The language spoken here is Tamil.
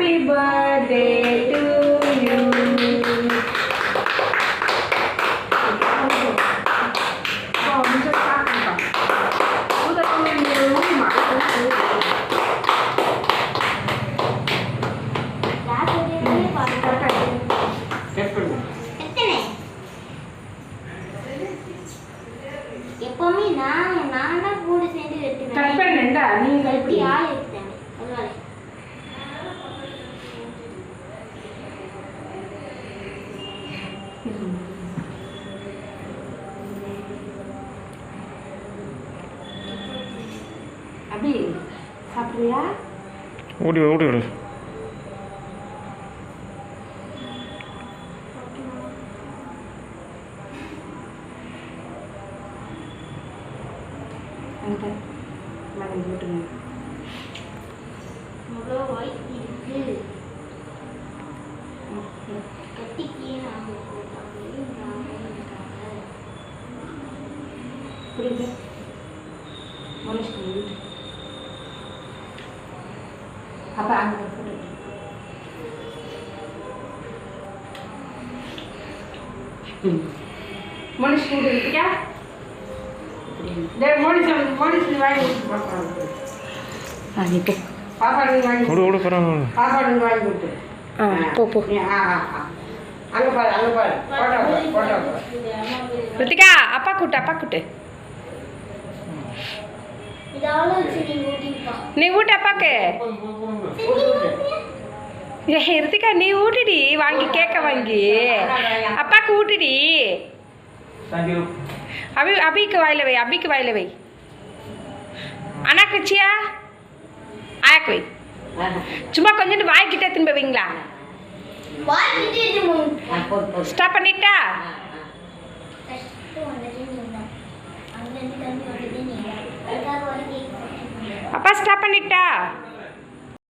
Happy birthday to you. எப்பவுமே நான் கூட சேர்ந்து வெட்டுவேன். கட் பண்ணேன்டா நீ கைப்பிடி எடுத்தேன் அதனால அபி சாப்பிடுறியா? ஓடி ஓடி ஓடி. அங்கே மகன் போட்டுங்க. அவ்வளோ வாய் இருக்கு கட்டிக்கே புரியுது மனுஷன் வீட்டு அப்போ அங்கே போட்டு மனுஷன் இருக்கியா? மனுஷன் வாங்கி கொடுத்து பாப்பாடு வாங்கி ஓடு ஓடு போகிறாங்க. பாப்பாடு வாங்கி கொடுத்து போ போ. அங்கே பாரு அங்கே பாரு போட்டோ ரித்திகா அப்பா கூட்டு நீ ஊட்டு அப்பாக்கு. ஏ ரித்திகா நீ ஊட்டிடி வாங்கி கேக்க வாங்கி அப்பாக்கு ஊட்டிடி. அபிக்கு வாயில வை அண்ணாக்கு வச்சியா ஆயாக்கு வை. சும்மா கொஞ்சம் வாய்க்கிட்டே திரும்ப வைங்களா? ஸ்டாப் பண்ணிட்டா? அப்பா ஸ்டாப் பண்ணிட்டா?